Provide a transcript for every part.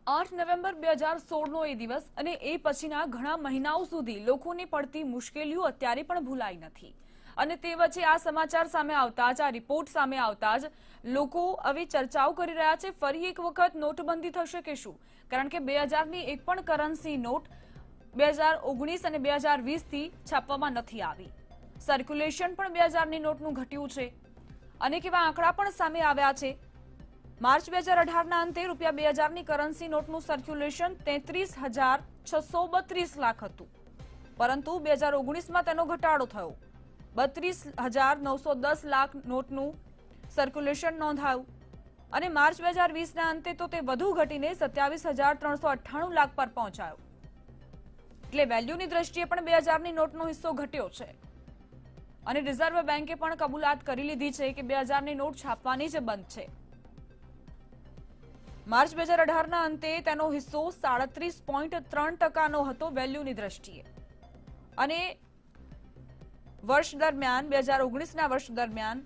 8 November 2016નો એ દિવસ અને એ પછીના ઘણા મહિનાઓ સુધી લોકોને પડતી મુશ્કેલીઓ અત્યારે પણ ભૂલાઈ નથી અને તે વચ્ચે આ સમાચાર સામે આવતા જ આ રિપોર્ટ સામે આવતા જ લોકો હવે ચર્ચાઓ કરી રહ્યા છે ફરી એક વખત નોટબંધી થશે કે શું કારણ કે 2000ની એક પણ કરન્સી નોટ 2019 અને 2020 થી છાપવામાં નથી આવી સર્ક્યુલેશન પણ 2000ની નોટનું ઘટ્યું છે અને કેવા આંકડા પણ સામે આવ્યા છે मार्च 2018 अंते रूपिया 2000 करन्सी नोटનું सर्क्युलेशन 33,632 लाख હતું પરંતુ 2019 માં તેનો ઘટાડો થયો 32,910 લાખ નોટનું સર્ક્યુલેશન નોંધાયું અને માર્ચ 2020 ના અંતે તો તે વધુ ઘટીને 27,398 લાખ પર પહોંચ્યો એટલે વેલ્યુની દ્રષ્ટિએ પણ 2000 ની નોટનો હિસ્સો ઘટ્યો છે અને રિઝર્વ બેંકે પણ કબૂલાત કરી લીધી છે કે 2000 ની નોટ છાપવાની જ બંધ છે मार्च 2018 अंते तेनो हिस्सो 37.3% હતો વેલ્યુની દ્રષ્ટિએ અને વર્ષ દરમિયાન 2019 ના વર્ષ દરમિયાન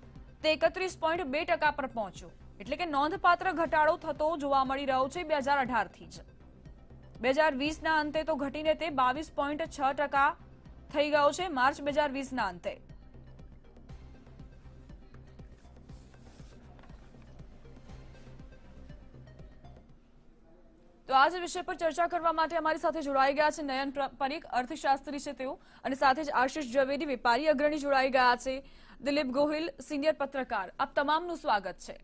તે 31.2% પર પહોંચ્યો એટલે કે નોંધપાત્ર ઘટાડો થતો જોવા મળી રહ્યો છે 2018 થી જ 2020 ના અંતે તો ઘટીને તે 22.6% થઈ ગયો છે માર્ચ 2020 ના અંતે तो आज विषय पर चर्चा करवा माटे हमारी साथे जोड़ाई गया है नयन परीख अर्थशास्त्री है तेओ અને સાથે જ આશિષ ઝવેરી વેપારી અગ્રણી જોડાઈ ગયા છે દિલીપ ગોહિલ સિનિયર પત્રકાર આપ તમામનું સ્વાગત છે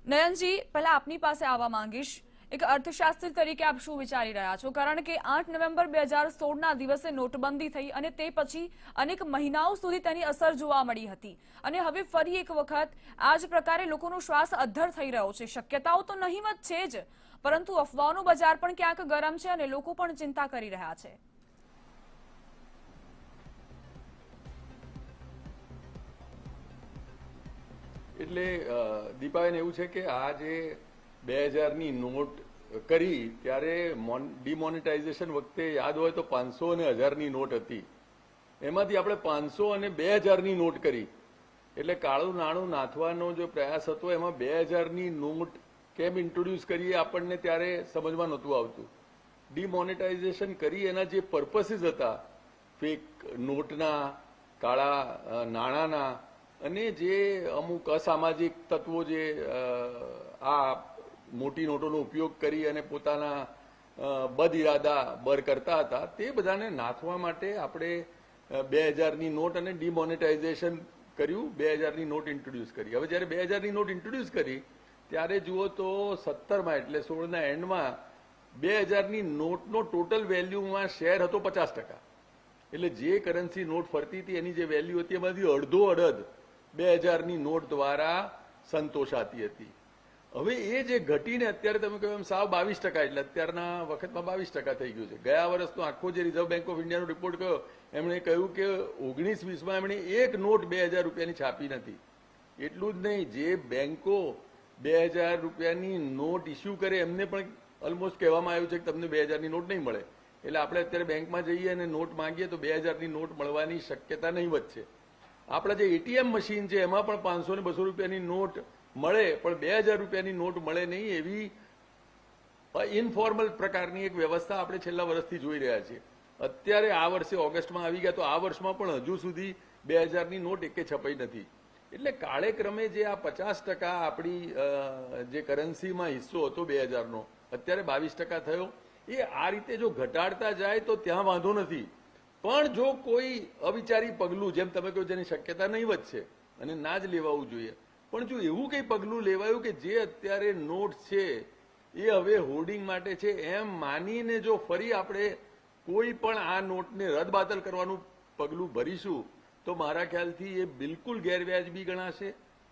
નયનજી પહેલા આપની પાસે આવવા માંગીશ એક અર્થશાસ્ત્રી તરીકે આપ શું વિચારી રહ્યા છો કારણ કે 8 નવેમ્બર 2016 ના દિવસે નોટબંધી થઈ અને તે પછી અનેક મહિનાઓ સુધી તેની અસર જોવા મળી હતી અને હવે ફરી એક વખત આ જ પ્રકારે લોકોનો શ્વાસ અદ્ધર થઈ રહ્યો છે શક્યતાઓ તો નહીવત છે જ પરંતુ અફવાઓનું બજાર પણ ક્યાંક ગરમ છે અને લોકો પણ ચિંતા કરી રહ્યા છે એટલે દીપાબેન એવું છે કે આ જે 2000ની નોટ કરી ત્યારે ડિમોનેટાઇઝેશન વખતે યાદ હોય તો 500 અને 1000ની નોટ હતી એમાંથી આપણે 500 અને 2000ની નોટ કરી એટલે કાળું નાણું નાથવાનો જો પ્રયાસ હતો એમાં 2000ની નોટ કેમ ઇન્ટ્રોડ્યુસ કરીએ આપણને ત્યારે સમજમાં નહોતું આવતું ડિમોનેટાઇઝેશન કરી એના જે પર્પસીસ હતા ફેક નોટના કાળા નાણાંના અને જે અમુક અસામાજિક તત્વો જે આ મોટી નોટોનો ઉપયોગ કરી અને પોતાના બદ ઇરાદા બર કરતા હતા તે બધાને નાથવા માટે આપણે 2000ની નોટ અને ડિમોનેટાઇઝેશન કર્યું 2000ની નોટ ઇન્ટ્રોડ્યુસ કરી હવે જયારે 2000ની નોટ ઇન્ટ્રોડ્યુસ કરી ત્યારે જુઓ તો 17માં એટલે 16ના એન્ડમાં 2000ની નોટનો ટોટલ વેલ્યુમાં શેર હતો 50% એટલે જે કરન્સી નોટ ફરતી હતી એની જે વેલ્યુ હતી એમાંથી અડધો અડધ 2000ની નોટ દ્વારા સંતોષાતી હતી હવે એ જે ઘટીને અત્યારે તમે કહ્યું એમ સાવ 22% એટલે અત્યારના વખતમાં 22% થઈ ગયું છે ગયા વર્ષનો આખો જે રિઝર્વ બેંક ઓફ ઇન્ડિયાનો રિપોર્ટ કહ્યો એમણે કહ્યું કે 19-20માં એમણે એક નોટ 2000 રૂપિયાની છાપી નથી એટલું જ નહીં જે બેંકો 2000 રૂપિયાની નોટ ઇસ્યુ કરે એમને પણ ઓલમોસ્ટ કહેવામાં આવ્યું છે કે તમને 2000ની નોટ નહીં મળે એટલે આપણે અત્યારે બેંકમાં જઈએ અને નોટ માંગીએ તો 2000ની નોટ મળવાની શક્યતા નહીવત છે આપણા જે એટીએમ મશીન છે એમાં પણ 500 અને 200 રૂપિયાની નોટ મળે પણ 2000 રૂપિયાની નોટ મળે નહીં એવી ઇનફોર્મલ પ્રકારની એક વ્યવસ્થા આપણે છેલ્લા વર્ષથી જોઈ રહ્યા છીએ અત્યારે આ વર્ષે ઓગસ્ટમાં આવી ગયા તો આ વર્ષમાં પણ હજુ સુધી 2000ની નોટ એકે છપાઈ નથી એટલે કાળે ક્રમે જે આ 50% આપણી જે કરન્સીમાં હિસ્સો હતો 2000નો અત્યારે 22% થયો એ આ રીતે જો ઘટાડતા જાય તો ત્યાં વાંધો નથી પણ જો કોઈ અવિચારી પગલું જેમ તમે કહ્યું જેની શક્યતા નહીવત છે અને ના જ લેવાવું જોઈએ પણ જો એવું કંઈ પગલું લેવાયું કે જે અત્યારે નોટ છે એ હવે હોર્ડિંગ માટે છે એમ માનીને જો ફરી આપણે કોઈ પણ આ નોટને રદબાતલ કરવાનું પગલું ભરીશું તો મારા ખ્યાલથી એ બિલકુલ ગેરવ્યાજબી ગણાશે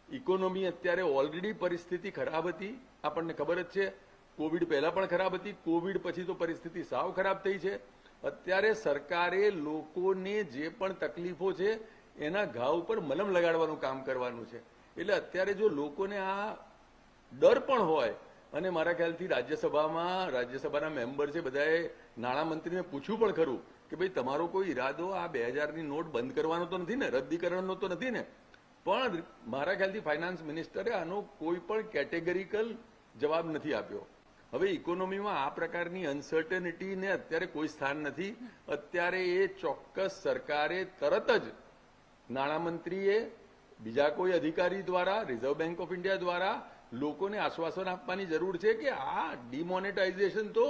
ઇકોનોમી અત્યારે ઓલરેડી પરિસ્થિતિ ખરાબ હતી આપણને ખબર જ છે કોવિડ પહેલા પણ ખરાબ હતી કોવિડ પછી તો પરિસ્થિતિ સાવ ખરાબ થઈ છે અત્યારે સરકારે લોકોને જે પણ તકલીફો છે એના ઘા ઉપર મલમ લગાડવાનું કામ કરવાનું છે એટલે અત્યારે જો લોકોને આ ડર પણ હોય અને મારા ખ્યાલથી રાજ્યસભાના મેમ્બર છે બધાએ નાણામંત્રીને પૂછ્યું પણ ખરું કે ભાઈ તમારો કોઈ ઈરાદો આ 2000ની નોટ બંધ કરવાનો તો નથી ને રદ્દીકરણનો તો નથી ને પણ મારા ખ્યાલથી ફાઇનાન્સ મિનિસ્ટરે આનો કોઈ પણ કેટેગરીકલ જવાબ નથી આપ્યો હવે ઇકોનોમીમાં આ પ્રકારની અનસર્ટનિટીને અત્યારે કોઈ સ્થાન નથી. અત્યારે એ ચોક્કસ સરકારે તરત જ નાણામંત્રીએ બીજા કોઈ અધિકારી દ્વારા રિઝર્વ બેંક ઓફ ઇન્ડિયા દ્વારા લોકોને આશ્વાસન આપવાની જરૂર છે કે આ ડિમોનેટાઇઝેશન તો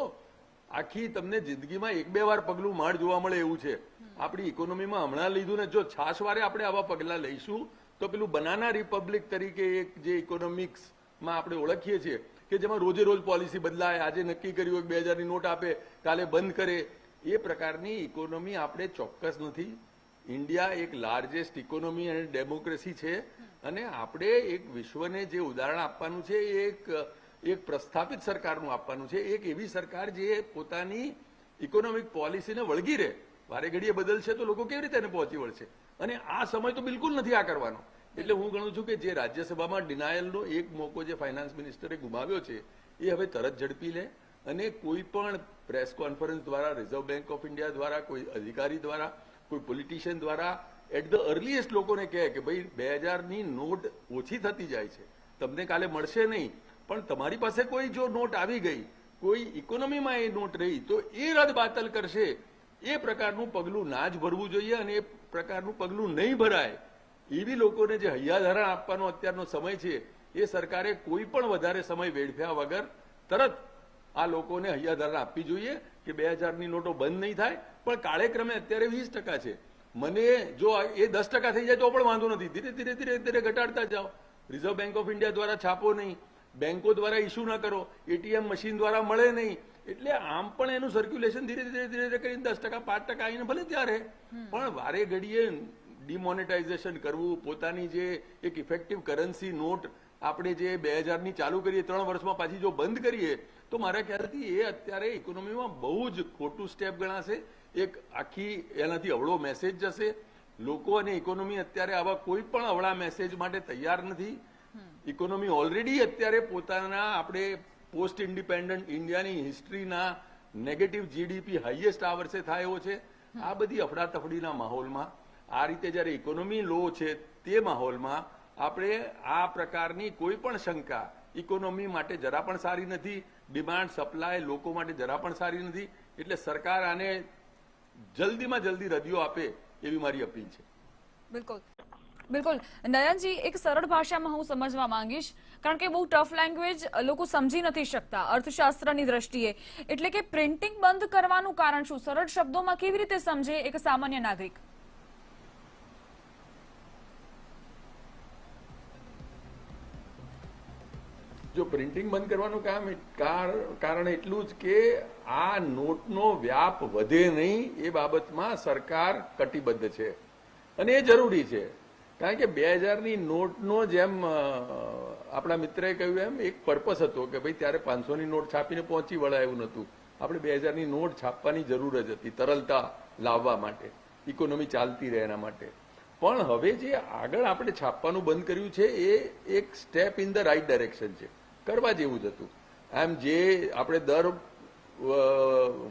આખી તમને જિંદગીમાં એક બે વાર પગલું માંડ જોવા મળે એવું છે. આપણી ઇકોનોમીમાં હમણાં લીધું ને જો છાશવારે આપણે આવા પગલા લઈશું તો પેલું બનાના રિપબ્લિક તરીકે એક જે ઇકોનોમિક્સમાં આપણે ઓળખીએ છીએ કે જેમાં રોજે રોજ પોલિસી બદલાય, આજે નક્કી કર્યું 2000ની નોટ આપે, કાલે બંધ કરે, એ પ્રકારની ઇકોનોમી આપણે ચોક્કસ નથી. ઇન્ડિયા એક લાર્જેસ્ટ ઇકોનોમી અને ડેમોક્રેસી છે અને આપણે એક વિશ્વને જે ઉદાહરણ આપવાનું છે એ એક પ્રસ્થાપિત સરકારનું આપવાનું છે. એક એવી સરકાર જે પોતાની ઇકોનોમિક પોલિસીને વળગી રહે. વારે ઘડીએ બદલશે તો લોકો કેવી રીતે એને પહોંચી વળશે? અને આ સમય તો બિલકુલ નથી આ કરવાનો. એટલે હું ગણું છું કે જે રાજ્યસભામાં ડિનાયલનો એક મોકો જે ફાઇનાન્સ મિનિસ્ટરે ગુમાવ્યો છે એ હવે તરત ઝડપી લે અને કોઈ પણ પ્રેસ કોન્ફરન્સ દ્વારા, રિઝર્વ બેંક ઓફ ઇન્ડિયા દ્વારા, કોઈ અધિકારી દ્વારા, કોઈ પોલિટિશિયન દ્વારા એટ ધ અર્લીએસ્ટ લોકોને કહે કે ભાઈ 2000ની નોટ ઓછી થતી જાય છે, તમને કાલે મળશે નહીં, પણ તમારી પાસે કોઈ જો નોટ આવી ગઈ, કોઈ ઇકોનોમીમાં એ નોટ રહી તો એ રદ બાતલ કરશે. એ પ્રકારનું પગલું ના જ ભરવું જોઈએ અને એ પ્રકારનું પગલું નહીં ભરાય એવી લોકોને જે હૈયાધારણ આપવાનો અત્યારનો સમય છે એ સરકારે કોઈ પણ વધારે સમય વેડફ્યા વગર તરત આ લોકોને હૈયાધારણ આપવી જોઈએ કે 2000ની નોટો બંધ નહીં થાય. પણ કાળેક્રમે અત્યારે 20% છે. મને જો એ 10% થઈ જાય તો પણ વાંધો નથી. ધીરે ધીરે ધીરે ધીરે ઘટાડતા જાઓ. રિઝર્વ બેંક ઓફ ઇન્ડિયા દ્વારા છાપો નહીં, બેંકો દ્વારા ઇસ્યુ ના કરો, એટીએમ મશીન દ્વારા મળે નહીં, એટલે આમ પણ એનું સર્ક્યુલેશન ધીરે ધીરે ધીરે ધીરે કરીને 10%, 5% આવીને ભલે ત્યારે પણ વારે ઘડીએ ડિમોનેટાઇઝેશન કરવું, પોતાની જે એક ઇફેક્ટિવ કરન્સી નોટ આપણે જે 2000ની ચાલુ કરીએ 3 વર્ષમાં પાછી જો બંધ કરીએ તો મારા ખ્યાલથી એ અત્યારે ઇકોનોમીમાં બહુ જ ખોટું સ્ટેપ ગણાશે. એક આખી એનાથી અવળો મેસેજ જશે. લોકો અને ઇકોનોમી અત્યારે આવા કોઈ પણ અવળા મેસેજ માટે તૈયાર નથી. ઇકોનોમી ઓલરેડી અત્યારે પોતાના આપણે પોસ્ટ ઇન્ડિપેન્ડન્ટ ઇન્ડિયાની હિસ્ટ્રીના નેગેટિવ જીડીપી હાઈએસ્ટ આ વર્ષે થાય એવો છે. આ બધી અફડાતફડીના માહોલમાં આ રીતે જયારે ઇકોનોમી લો છે તે માહોલમાં આપણે આ પ્રકારની કોઈ પણ શંકા ઇકોનોમી માટે જરા પણ સારી નથી. ડિમાન્ડ સપ્લાય લોકો માટે જરા પણ સારી નથી. એટલે સરકાર આને જલ્દીમાં જલ્દી રદિયો આપે એવી મારી અપીલ છે. બિલકુલ બિલકુલ. નયનજી, એક સરળ ભાષામાં હું સમજવા માંગીશ, કારણ કે બહુ ટફ લેંગ્વેજ લોકો સમજી નથી શકતા અર્થશાસ્ત્રની દ્રષ્ટિએ. એટલે કે પ્રિન્ટિંગ બંધ કરવાનું કારણ શું? સરળ શબ્દોમાં કેવી રીતે સમજે એક સામાન્ય નાગરિક? જો પ્રિન્ટિંગ બંધ કરવાનું કારણ એટલું જ કે આ નોટનો વ્યાપ વધે નહીં એ બાબતમાં સરકાર કટિબદ્ધ છે અને એ જરૂરી છે. કારણ કે 2000ની નોટનો જેમ આપણા મિત્રએ કહ્યું એમ એક પર્પસ હતો કે ભાઈ ત્યારે 500ની નોટ છાપીને પહોંચી વળાય એવું નહોતું. આપણે 2000ની નોટ છાપવાની જરૂર જ હતી તરલતા લાવવા માટે, ઇકોનોમી ચાલતી રહે એના માટે. પણ હવે જે આગળ આપણે છાપવાનું બંધ કર્યું છે એ એક step in the right direction છે. કરવા જેવું જ હતું. એમ જે આપણે દર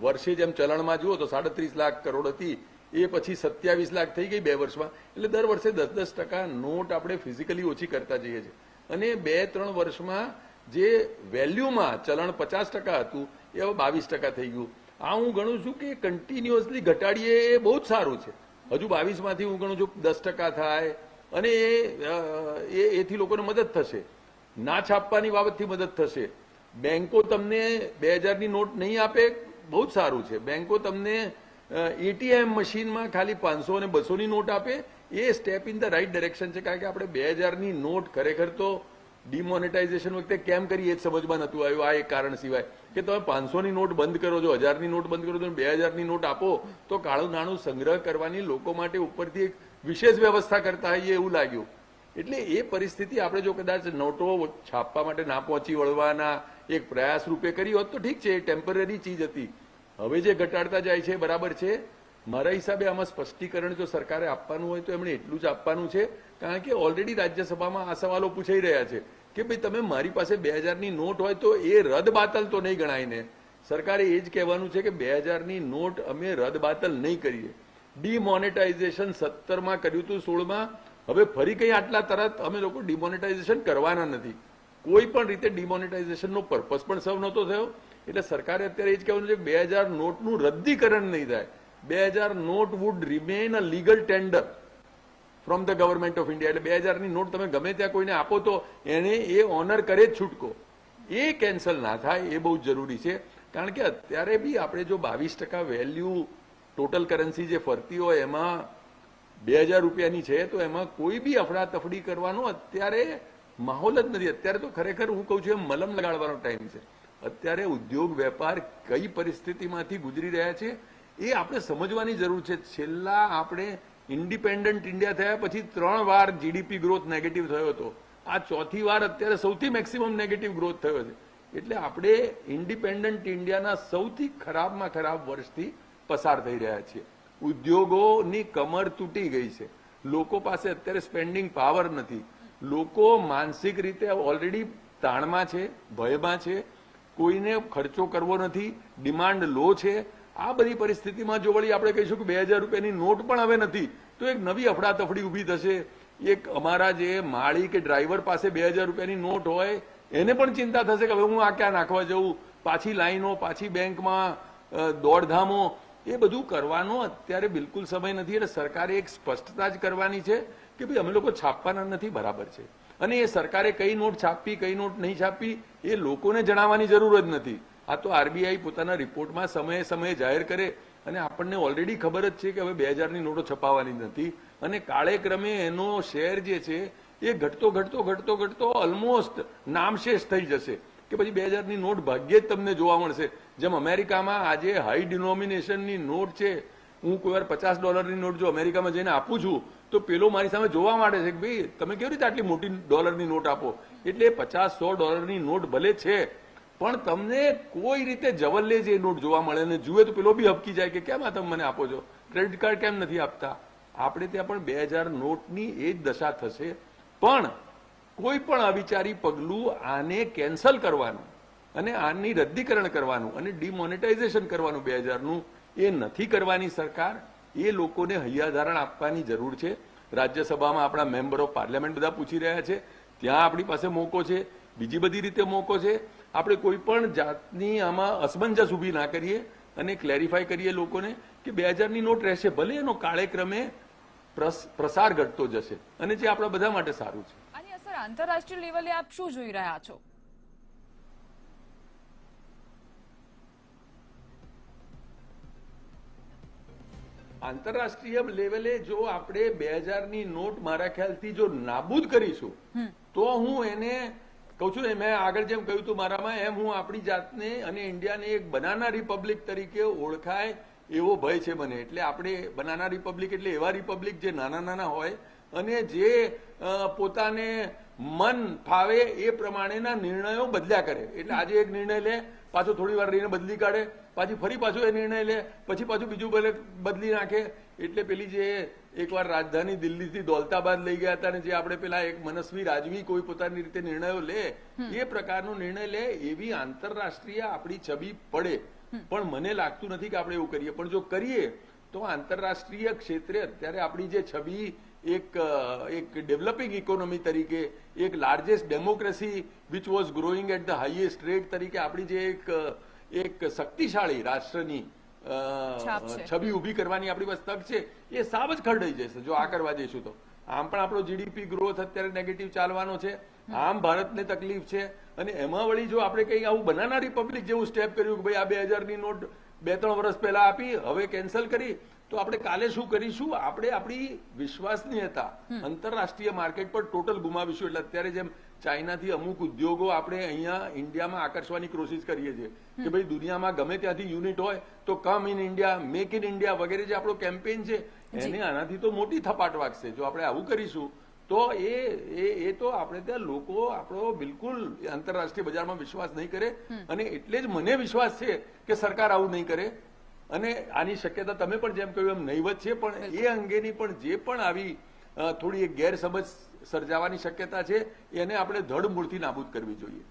વર્ષે જેમ ચલણમાં જુઓ તો 37 લાખ કરોડ હતી, એ પછી 27 લાખ થઈ ગઈ 2 વર્ષમાં. એટલે દર વર્ષે 10% નોટ આપણે ફિઝિકલી ઓછી કરતા જઈએ છીએ અને 2-3 વર્ષમાં જે વેલ્યુમાં ચલણ 50% હતું એ હવે 22% થઈ ગયું. આ હું ગણું છું કે કન્ટિન્યુઅસલી ઘટાડીએ એ બહુ જ સારું છે. હજુ 22માંથી હું ગણું છું 10% થાય અને એથી લોકોને મદદ થશે. ના છાપવાની બાબતથી મદદ થશે. બેંકો તમને 2000ની નોટ નહીં આપે, બહુ જ સારું છે. બેંકો તમને એટીએમ મશીનમાં ખાલી 500 અને 200ની નોટ આપે, એ step in the right direction છે. કારણ કે આપણે 2000ની નોટ ખરેખર તો ડિમોનેટાઇઝેશન વખતે કેમ કરી એ જ સમજમાં નતું આવ્યું. આ એક કારણ સિવાય કે તમે 500ની નોટ બંધ કરો છો, 1000ની નોટ બંધ કરો છો, 2000ની નોટ આપો તો કાળું નાણું સંગ્રહ કરવાની લોકો માટે ઉપરથી એક વિશેષ વ્યવસ્થા કરતા હોઈએ એવું લાગ્યું. એટલે એ પરિસ્થિતિ આપણે જો કદાચ નોટો છાપવા માટે ના પહોંચી વળવાના એક પ્રયાસ રૂપે કરી હોત તો ઠીક છે, એ ટેમ્પરરી ચીજ હતી. હવે જે ઘટાડતા જાય છે બરાબર છે. મારા હિસાબે આમાં સ્પષ્ટીકરણ જો સરકારે આપવાનું હોય તો એમણે એટલું જ આપવાનું છે. કારણ કે ઓલરેડી રાજ્યસભામાં આ સવાલો પૂછાઈ રહ્યા છે કે ભાઈ તમે મારી પાસે 2000ની નોટ હોય તો એ રદ બાતલ તો નહીં ગણાય ને. સરકારે એ જ કહેવાનું છે કે 2000ની નોટ અમે રદ બાતલ નહીં કરીએ. ડિમોનેટાઇઝેશન 17માં કર્યું હતું, 16માં. હવે ફરી કંઈ આટલા તરત અમે લોકો ડિમોનેટાઇઝેશન કરવાના નથી. કોઈ પણ રીતે ડિમોનેટાઇઝેશનનો પર્પઝ પણ સર્વ નહોતો થયો. એટલે સરકારે અત્યારે એ જ કહેવાનું છે કે 2000 નોટનું રદ્દીકરણ નહીં થાય. 2000 note would remain a legal tender from the government of India. એટલે 2000 ની નોટ તમે ગમે ત્યાં કોઈને આપો તો એને એ ઓનર કરે જ છૂટકો. એ કેન્સલ ના થાય એ બહુ જ જરૂરી છે. કારણ કે અત્યારે બી આપણે જો 22% વેલ્યુ ટોટલ કરન્સી જે ફરતી હોય એમાં 2000 રૂપિયાની છે તો એમાં કોઈ બી અફડાતફડી કરવાનો અત્યારે માહોલ જ નથી. અત્યારે તો ખરેખર હું કહું છું એમ મલમ લગાડવાનો ટાઈમ છે. અત્યારે ઉદ્યોગ વેપાર કઈ પરિસ્થિતિમાંથી ગુજરી રહ્યા છે એ આપણે સમજવાની જરૂર છે. છેલ્લા આપણે ઇન્ડિપેન્ડન્ટ ઇન્ડિયા થયા પછી 3 વાર જીડીપી ગ્રોથ નેગેટિવ થયો હતો. આ ચોથી વાર અત્યારે સૌથી મેક્સિમમ નેગેટિવ ગ્રોથ થયો છે. એટલે આપણે ઇન્ડિપેન્ડન્ટ ઇન્ડિયાના સૌથી ખરાબમાં ખરાબ વર્ષથી પસાર થઈ રહ્યા છીએ. ઉદ્યોગોની કમર તૂટી ગઈ છે. લોકો પાસે અત્યારે સ્પેન્ડિંગ પાવર નથી. લોકો માનસિક રીતે ઓલરેડી તાણમાં છે, ભયમાં છે, કોઈને ખર્ચો કરવો નથી, ડિમાન્ડ લો છે. આ બધી પરિસ્થિતિમાં જો વળી આપણે કહીશું કે 2000 રૂપિયાની નોટ પણ હવે નથી તો એક નવી અફડાતફડી ઊભી થશે. એક અમારા જે માળી કે ડ્રાઈવર પાસે 2000 રૂપિયાની નોટ હોય એને પણ ચિંતા થશે કે હવે હું આ ક્યાં નાખવા જવું, પાછી લાઈનો, પાછી બેંકમાં દોડધામો, એ બધું કરવાનો અત્યારે બિલકુલ સમય નથી. એટલે સરકારે એક સ્પષ્ટતા જ કરવાની છે કે ભાઈ અમે લોકો છાપવાના નથી, બરાબર છે. અને એ સરકારે કઈ નોટ છાપવી કઈ નોટ નહીં છાપવી એ લોકોને જણાવવાની જરૂર જ નથી. આ તો આરબીઆઈ પોતાના રિપોર્ટમાં સમયે સમયે જાહેર કરે અને આપણને ઓલરેડી ખબર જ છે કે હવે 2000 ની નોટો છપાવવાની નથી. અને કાળે ક્રમે એનો શેર જે છે એ ઘટતો ઓલમોસ્ટ નામશેષ થઈ જશે કે પછી 2000 ની નોટ ભાગ્યે જ તમને જોવા મળશે. જેમ અમેરિકામાં આજે હાઈ ડિનોમિનેશનની નોટ છે, હું કોઈ વાર $50 ની નોટ જો અમેરિકામાં જઈને આપું છું તો પેલો મારી સામે જોવા માંડે છે કે ભાઈ તમે કેવી રીતે આટલી મોટી ડોલરની નોટ આપો. એટલે $50-100 ની નોટ ભલે છે પણ તમને કોઈ રીતે જવલ્લે જે નોટ જોવા મળે ને જુએ તો પેલો બી હબકી જાય કે કેમ આ તમે મને આપો છો, ક્રેડિટ કાર્ડ કેમ નથી આપતા. આપણે ત્યાં પણ 2000 નોટની એ જ દશા થશે. પણ કોઈ પણ અવિચારી પગલું આને કેન્સલ કરવાનું અને આની રદ્દીકરણ કરવાનું અને ડિમોનેટાઇઝેશન કરવાનું 2000 નું એ નથી કરવાની સરકાર. એ લોકોને હૈયાધારણ આપવાની જરૂર છે. રાજ્યસભામાં આપણા મેમ્બર ઓફ પાર્લામેન્ટ બધા પૂછી રહ્યા છે, ત્યાં આપણી પાસે મોકો છે, બીજી બધી રીતે મોકો છે. આપણે કોઈ પણ જાતની આમાં અસમંજસ ઊભી ના કરીએ અને ક્લેરિફાય કરીએ લોકોને કે 2000 ની નોટ રહેશે, ભલે એનો કાળે ક્રમે પ્રસાર ઘટતો જશે અને જે આપણા બધા માટે સારું છે. આની અસર આંતરરાષ્ટ્રીય લેવલે આપ શું જોઈ રહ્યા છો? આંતરરાષ્ટ્રીય લેવલે જો આપણે 2000 ની નોટ મારા ખ્યાલથી જો નાબૂદ કરીશું તો હું એને કહું છું, મેં આગળ જેમ કહ્યું હતું મારામાં એમ, હું આપણી જાતને અને ઇન્ડિયાને એક બનાના રિપબ્લિક તરીકે ઓળખાય એવો ભય છે મને. એટલે આપણે બનાના રિપબ્લિક એટલે એવા રિપબ્લિક જે નાના નાના હોય અને જે પોતાને મન ફાવે એ પ્રમાણેના નિર્ણયો બદલ્યા કરે. એટલે આજે એક નિર્ણય લે, પાછો થોડી વાર રહીને બદલી કાઢે, પાછી ફરી પાછો એ નિર્ણય લે, પછી પાછું બીજું ભલે બદલી નાખે. એટલે પેલી જે એકવાર રાજધાની દિલ્હીથી દૌલતાબાદ લઈ ગયા હતા ને જે આપણે પેલા એક મનસ્વી રાજવી કોઈ પોતાની રીતે નિર્ણયો લે એ પ્રકારનો નિર્ણય લે એવી આંતરરાષ્ટ્રીય આપણી છબી પડે. પણ મને લાગતું નથી કે આપણે એવું કરીએ. પણ જો કરીએ તો આંતરરાષ્ટ્રીય ક્ષેત્રે અત્યારે આપણી જે છબી એક ડેવલપિંગ ઇકોનોમી તરીકે, એક largest democracy which was growing at the highest rate તરીકે આપણી જે એક શક્તિશાળી રાષ્ટ્રની છબી ઉભી કરવાની આપણી પાસે તક છે એ સાવ જ ખરડાઈ જશે જો આ કરવા જઈશું તો. આમ પણ આપણો જીડીપી ગ્રોથ અત્યારે નેગેટિવ ચાલવાનો છે, આમ ભારતને તકલીફ છે અને એમાં વળી જો આપણે કઈ આવું બનાના રિપબ્લિક જેવું સ્ટેપ કર્યું કે ભાઈ આ 2000 ની નોટ 2-3 વર્ષ પહેલા આપી હવે કેન્સલ કરી તો આપણે કાલે શું કરીશું? આપણે આપણી વિશ્વાસનીયતા આંતરરાષ્ટ્રીય માર્કેટ પર ટોટલ ગુમાવીશું. એટલે અત્યારે જેમ ચાઇનાથી અમુક ઉદ્યોગો આપણે અહીંયા ઇન્ડિયામાં આકર્ષવાની કોશિશ કરીએ છીએ કે ભાઈ દુનિયામાં ગમે ત્યાંથી યુનિટ હોય તો come in India, make in India વગેરે જે આપણો કેમ્પેઇન છે એને આનાથી તો મોટી થપાટ વાગશે. જો આપણે આવું કરીશું તો એ તો આપણે ત્યાં લોકો આપણો બિલકુલ આંતરરાષ્ટ્રીય બજારમાં વિશ્વાસ નહીં કરે. અને એટલે જ મને વિશ્વાસ છે કે સરકાર આવું નહીં કરે અને આની શક્યતા તમે પણ જેમ કહ્યું એમ નહીવત છે. પણ એ અંગેની પણ જે પણ આવી થોડી એક ગેરસમજ સર્જાવાની શક્યતા છે એને આપણે ધડ મૂળથી નાબૂદ કરવી જોઈએ.